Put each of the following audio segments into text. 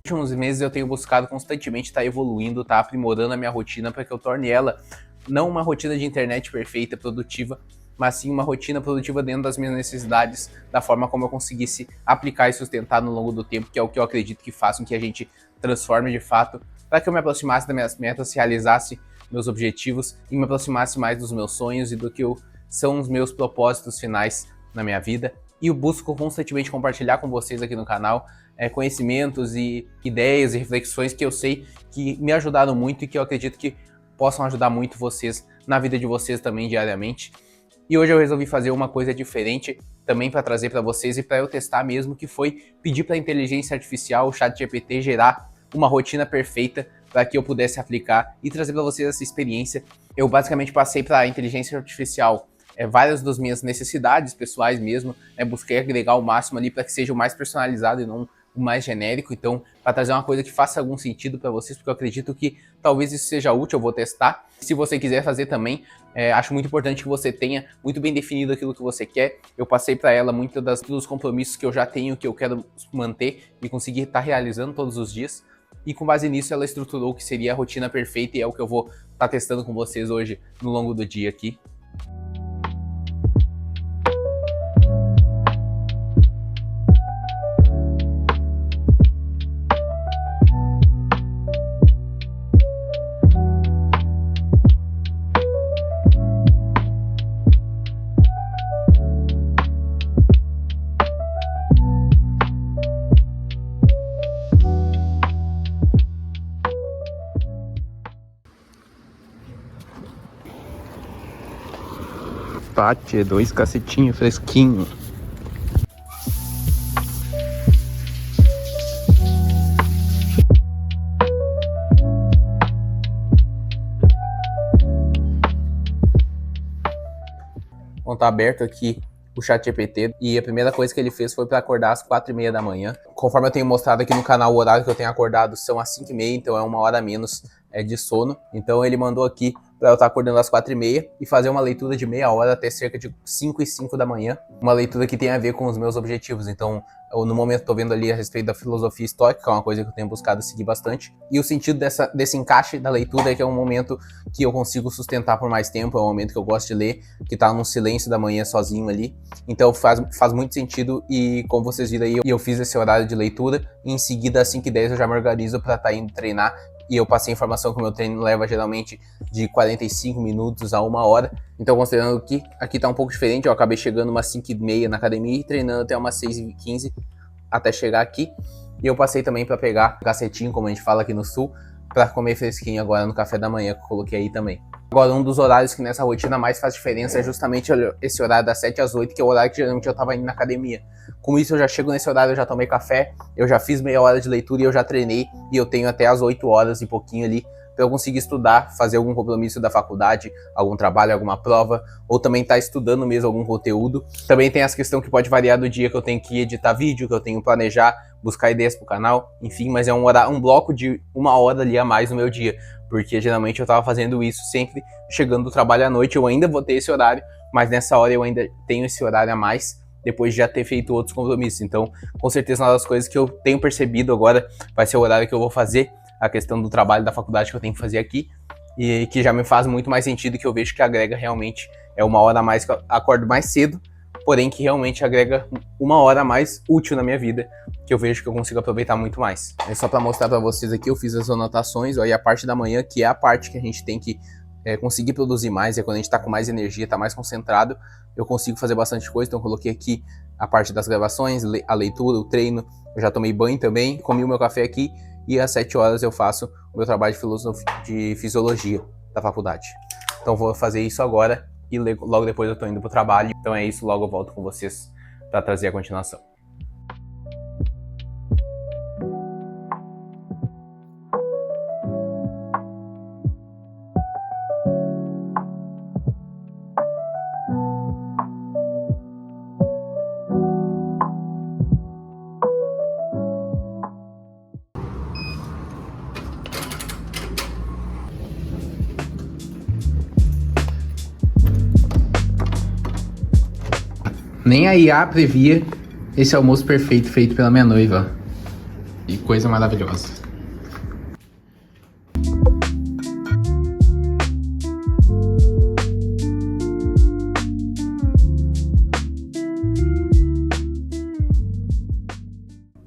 últimos meses eu tenho buscado constantemente estar evoluindo, estar aprimorando a minha rotina para que eu torne ela não uma rotina de internet perfeita, produtiva, mas sim uma rotina produtiva dentro das minhas necessidades, da forma como eu conseguisse aplicar e sustentar no longo do tempo, que é o que eu acredito que faça com que a gente transforme de fato, para que eu me aproximasse das minhas metas, realizasse meus objetivos e me aproximasse mais dos meus sonhos e do que são os meus propósitos finais na minha vida. E eu busco constantemente compartilhar com vocês aqui no canal conhecimentos e ideias e reflexões que eu sei que me ajudaram muito e que eu acredito que possam ajudar muito vocês na vida de vocês também diariamente. E hoje eu resolvi fazer uma coisa diferente também para trazer para vocês e para eu testar mesmo, que foi pedir para a inteligência artificial, o ChatGPT, gerar uma rotina perfeita para que eu pudesse aplicar e trazer para vocês essa experiência. Eu basicamente passei para a inteligência artificial várias das minhas necessidades pessoais mesmo, busquei agregar o máximo ali para que seja o mais personalizado e não o mais genérico, então para trazer uma coisa que faça algum sentido para vocês, porque eu acredito que talvez isso seja útil, eu vou testar. Se você quiser fazer também, acho muito importante que você tenha muito bem definido aquilo que você quer. Eu passei para ela muitos dos compromissos que eu já tenho, que eu quero manter e conseguir estar realizando todos os dias. E com base nisso ela estruturou o que seria a rotina perfeita e é o que eu vou estar testando com vocês hoje no longo do dia aqui. Pate, 2 cacetinhos fresquinho. Bom, tá aberto aqui o ChatGPT e a primeira coisa que ele fez foi para acordar às 4h30 da manhã. Conforme eu tenho mostrado aqui no canal, o horário que eu tenho acordado são às 5h30, então é uma hora a menos de sono. Então ele mandou aqui para eu estar acordando às 4h30 e fazer uma leitura de meia hora até cerca de 5h05 da manhã. Uma leitura que tem a ver com os meus objetivos. Então, eu, no momento, estou vendo ali a respeito da filosofia estoica, que é uma coisa que eu tenho buscado seguir bastante. E o sentido desse encaixe da leitura é que é um momento que eu consigo sustentar por mais tempo, é um momento que eu gosto de ler, que está no silêncio da manhã sozinho ali. Então faz muito sentido e, como vocês viram aí, eu fiz esse horário de leitura e em seguida, às 5h10, eu já me organizo para estar indo treinar. E eu passei a informação que o meu treino leva geralmente de 45 minutos a 1 hora. Então, considerando que aqui tá um pouco diferente, eu acabei chegando umas 5h30 na academia e treinando até umas 6h15 até chegar aqui. E eu passei também para pegar cacetinho, como a gente fala aqui no sul, para comer fresquinho agora no café da manhã, que eu coloquei aí também. Agora, um dos horários que nessa rotina mais faz diferença é justamente esse horário das 7 às 8, que é o horário que geralmente eu tava indo na academia. Com isso, eu já chego nesse horário, eu já tomei café, eu já fiz meia hora de leitura e eu já treinei, e eu tenho até as 8 horas e pouquinho ali para eu conseguir estudar, fazer algum compromisso da faculdade, algum trabalho, alguma prova, ou também estar estudando mesmo algum conteúdo. Também tem essa questão que pode variar do dia que eu tenho que editar vídeo, que eu tenho que planejar, buscar ideias pro canal, enfim, mas é um bloco de 1 hora ali a mais no meu dia, porque geralmente eu tava fazendo isso sempre chegando do trabalho à noite. Eu ainda vou ter esse horário, mas nessa hora eu ainda tenho esse horário a mais, depois de já ter feito outros compromissos. Então, com certeza, uma das coisas que eu tenho percebido agora vai ser o horário que eu vou fazer a questão do trabalho da faculdade que eu tenho que fazer aqui, e que já me faz muito mais sentido, que eu vejo que agrega realmente 1 hora a mais, que eu acordo mais cedo, porém que realmente agrega 1 hora a mais útil na minha vida, que eu vejo que eu consigo aproveitar muito mais. É só para mostrar para vocês aqui, eu fiz as anotações, ó, e a parte da manhã, que é a parte que a gente tem que conseguir produzir mais, é quando a gente tá com mais energia, tá mais concentrado, eu consigo fazer bastante coisa. Então eu coloquei aqui a parte das gravações, a leitura, o treino, eu já tomei banho também, comi o meu café aqui, e às 7 horas eu faço o meu trabalho de fisiologia da faculdade. Então vou fazer isso agora e logo depois eu tô indo pro trabalho. Então é isso, logo eu volto com vocês para trazer a continuação. Nem a IA previa esse almoço perfeito feito pela minha noiva. Que coisa maravilhosa.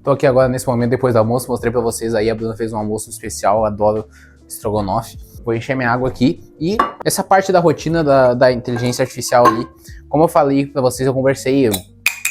Tô aqui agora nesse momento depois do almoço, mostrei pra vocês aí, a Bruna fez um almoço especial, adoro estrogonofe. Vou encher minha água aqui e essa parte da rotina da inteligência artificial ali, como eu falei pra vocês, eu conversei,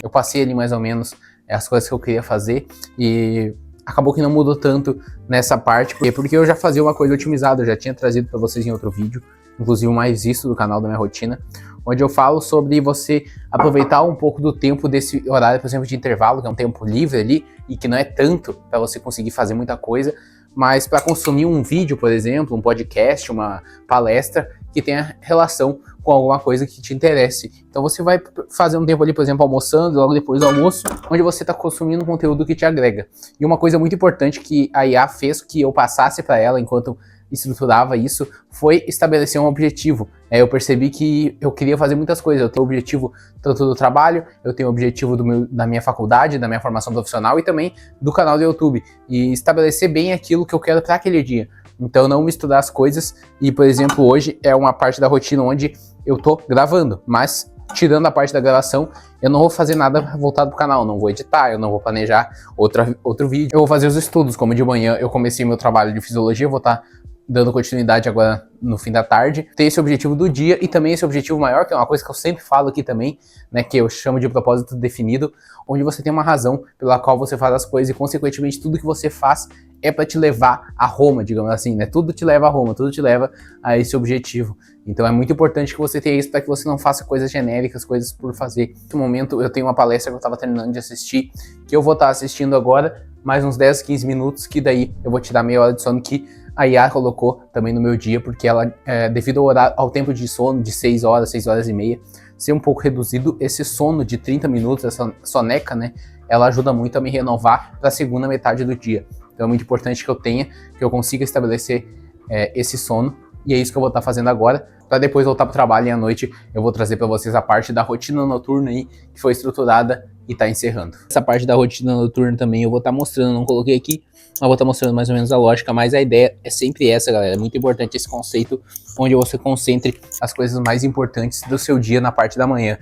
eu passei ali mais ou menos as coisas que eu queria fazer e acabou que não mudou tanto nessa parte, porque eu já fazia uma coisa otimizada, eu já tinha trazido pra vocês em outro vídeo, inclusive o mais visto do canal da minha rotina, onde eu falo sobre você aproveitar um pouco do tempo desse horário, por exemplo, de intervalo, que é um tempo livre ali, e que não é tanto para você conseguir fazer muita coisa, mas para consumir um vídeo, por exemplo, um podcast, uma palestra, que tenha relação com alguma coisa que te interesse. Então você vai fazer um tempo ali, por exemplo, almoçando, logo depois do almoço, onde você está consumindo um conteúdo que te agrega. E uma coisa muito importante que a IA fez que eu passasse para ela enquanto estruturava isso, foi estabelecer um objetivo. Eu percebi que eu queria fazer muitas coisas, eu tenho o objetivo tanto do trabalho, eu tenho o objetivo da minha faculdade, da minha formação profissional e também do canal do YouTube, e estabelecer bem aquilo que eu quero para aquele dia. Então não misturar as coisas, e por exemplo hoje é uma parte da rotina onde eu tô gravando, mas tirando a parte da gravação, eu não vou fazer nada voltado pro canal, não vou editar, eu não vou planejar outro vídeo, eu vou fazer os estudos, como de manhã eu comecei meu trabalho de fisiologia, eu vou estar dando continuidade agora no fim da tarde, ter esse objetivo do dia e também esse objetivo maior, que é uma coisa que eu sempre falo aqui também, né, que eu chamo de propósito definido, onde você tem uma razão pela qual você faz as coisas e consequentemente tudo que você faz é para te levar a Roma, digamos assim, né, tudo te leva a Roma, tudo te leva a esse objetivo. Então é muito importante que você tenha isso para que você não faça coisas genéricas, coisas por fazer. Nesse momento eu tenho uma palestra que eu estava terminando de assistir, que eu vou estar assistindo agora, mais uns 10, 15 minutos, que daí eu vou tirar meia hora de sono que a IA colocou também no meu dia, porque ela, devido ao tempo de sono de 6 horas, 6 horas e meia, ser um pouco reduzido, esse sono de 30 minutos, essa soneca, né, ela ajuda muito a me renovar para a segunda metade do dia. Então é muito importante que eu consiga estabelecer esse sono, e é isso que eu vou estar fazendo agora, para depois voltar para o trabalho e à noite eu vou trazer para vocês a parte da rotina noturna aí, que foi estruturada e tá encerrando. Essa parte da rotina noturna também eu vou estar mostrando, não coloquei aqui, mas vou estar mostrando mais ou menos a lógica, mas a ideia é sempre essa, galera. É muito importante esse conceito, onde você concentre as coisas mais importantes do seu dia na parte da manhã.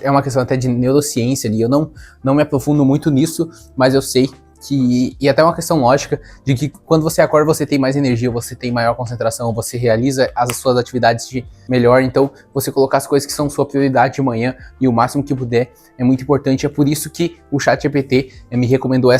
É uma questão até de neurociência ali, eu não me aprofundo muito nisso, mas eu sei e até uma questão lógica de que quando você acorda você tem mais energia, você tem maior concentração, você realiza as suas atividades de melhor, então você colocar as coisas que são sua prioridade de manhã e o máximo que puder é muito importante. É por isso que o ChatGPT me recomendou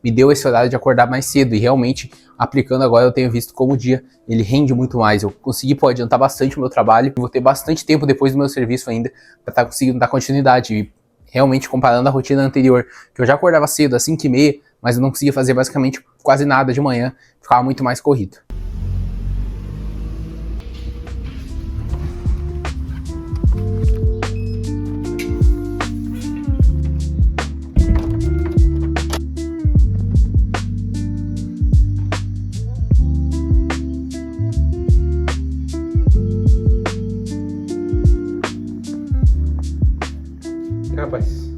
me deu esse horário de acordar mais cedo, e realmente aplicando agora eu tenho visto como o dia ele rende muito mais, eu consegui adiantar bastante o meu trabalho, vou ter bastante tempo depois do meu serviço ainda para estar conseguindo dar continuidade. E realmente comparando a rotina anterior, que eu já acordava cedo, às 5h30, mas eu não conseguia fazer basicamente quase nada de manhã, ficava muito mais corrido. Rapaz.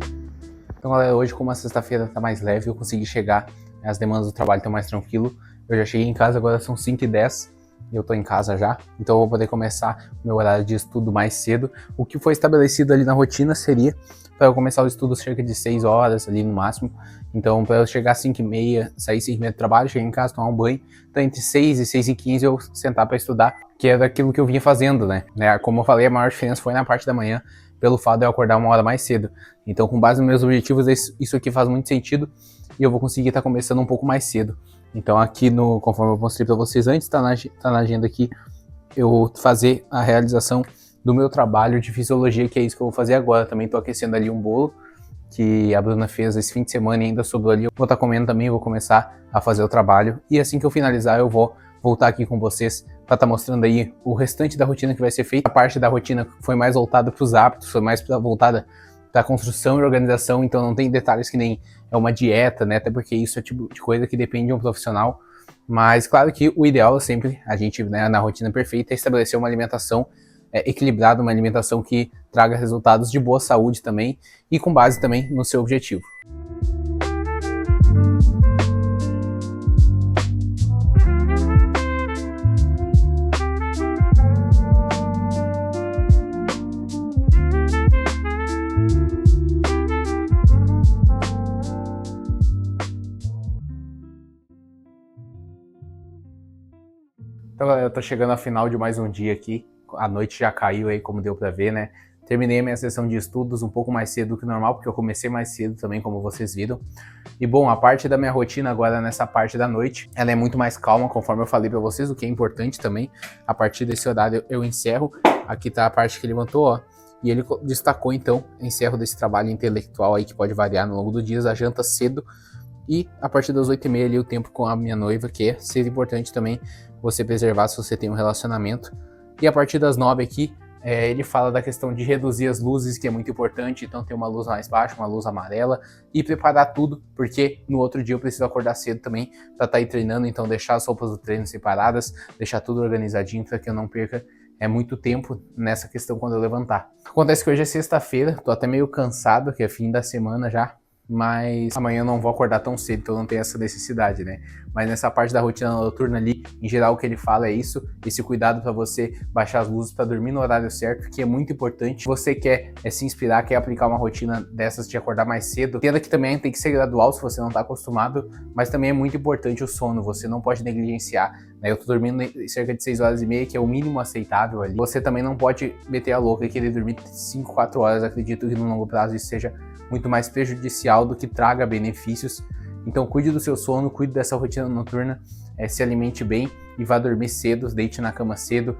Então, galera, hoje, como a sexta-feira tá mais leve, eu consegui chegar, as demandas do trabalho estão mais tranquilo. Eu já cheguei em casa, agora são 5h10 e eu tô em casa já, então eu vou poder começar meu horário de estudo mais cedo. O que foi estabelecido ali na rotina seria para eu começar o estudo cerca de 6 horas ali no máximo. Então, para eu chegar às 5h30, sair 5h30 do trabalho, chegar em casa, tomar um banho, então entre 6 e 6h15 eu sentar para estudar, que era aquilo que eu vinha fazendo, né? Como eu falei, a maior diferença foi na parte da manhã, pelo fato de eu acordar uma hora mais cedo. Então, com base nos meus objetivos, isso aqui faz muito sentido e eu vou conseguir estar começando um pouco mais cedo. Então, aqui conforme eu mostrei para vocês antes, tá na agenda aqui, eu vou fazer a realização do meu trabalho de fisiologia, que é isso que eu vou fazer agora. Também tô aquecendo ali um bolo que a Bruna fez esse fim de semana e ainda sobrou ali. Eu vou estar comendo também, vou começar a fazer o trabalho. E assim que eu finalizar, eu vou voltar aqui com vocês para estar mostrando aí o restante da rotina que vai ser feita. A parte da rotina foi mais voltada para os hábitos, foi mais voltada para construção e organização, então não tem detalhes que nem é uma dieta, né? Até porque isso é tipo de coisa que depende de um profissional. Mas claro que o ideal é sempre, a gente, né, na rotina perfeita, é estabelecer uma alimentação equilibrada, uma alimentação que traga resultados de boa saúde também e com base também no seu objetivo. Então, galera, eu tô chegando ao final de mais um dia aqui. A noite já caiu aí, como deu pra ver, né? Terminei minha sessão de estudos um pouco mais cedo do que normal, porque eu comecei mais cedo também, como vocês viram. E bom, a parte da minha rotina agora nessa parte da noite, ela é muito mais calma, conforme eu falei pra vocês, o que é importante também. A partir desse horário eu encerro. Aqui tá a parte que ele levantou, ó. E ele destacou, então, encerro desse trabalho intelectual aí que pode variar no longo do dia, a janta cedo. E a partir das 8h30 ali o tempo com a minha noiva, que é ser importante também você preservar se você tem um relacionamento. E a partir das 9 aqui, ele fala da questão de reduzir as luzes, que é muito importante, então ter uma luz mais baixa, uma luz amarela, e preparar tudo, porque no outro dia eu preciso acordar cedo também para estar aí treinando, então deixar as roupas do treino separadas, deixar tudo organizadinho para que eu não perca muito tempo nessa questão quando eu levantar. Acontece que hoje é sexta-feira, tô até meio cansado, que é fim da semana já, mas amanhã eu não vou acordar tão cedo, então eu não tenho essa necessidade, né? Mas nessa parte da rotina noturna ali, em geral o que ele fala é isso, esse cuidado para você baixar as luzes para dormir no horário certo, que é muito importante. Se você quer se inspirar, quer aplicar uma rotina dessas de acordar mais cedo, entenda que também tem que ser gradual se você não está acostumado, mas também é muito importante o sono, você não pode negligenciar, né? Eu tô dormindo cerca de 6h30, que é o mínimo aceitável ali. Você também não pode meter a louca e querer dormir 5, 4 horas, acredito que no longo prazo isso seja muito mais prejudicial do que traga benefícios. Então cuide do seu sono, cuide dessa rotina noturna, se alimente bem e vá dormir cedo, deite na cama cedo,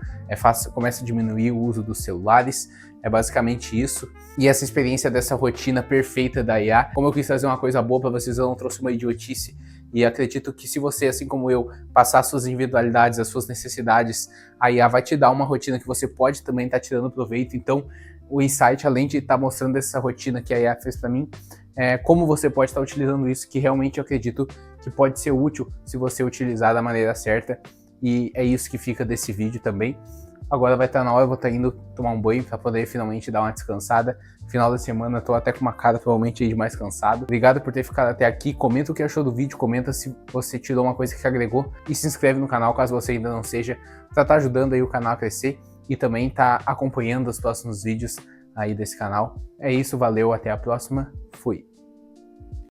comece a diminuir o uso dos celulares, é basicamente isso. E essa experiência dessa rotina perfeita da IA, como eu quis trazer uma coisa boa para vocês, eu não trouxe uma idiotice, e acredito que se você, assim como eu, passar suas individualidades, as suas necessidades, a IA vai te dar uma rotina que você pode também estar tirando proveito. Então o insight, além de estar mostrando essa rotina que a IA fez para mim, como você pode estar utilizando isso, que realmente eu acredito que pode ser útil se você utilizar da maneira certa. E é isso que fica desse vídeo também. Agora vai estar na hora, eu vou estar indo tomar um banho para poder finalmente dar uma descansada. Final da semana, tô até com uma cara provavelmente de mais cansado. Obrigado por ter ficado até aqui. Comenta o que achou do vídeo, comenta se você tirou uma coisa que agregou e se inscreve no canal caso você ainda não seja, para estar ajudando aí o canal a crescer e também estar acompanhando os próximos vídeos aí desse canal. É isso, valeu, até a próxima, fui!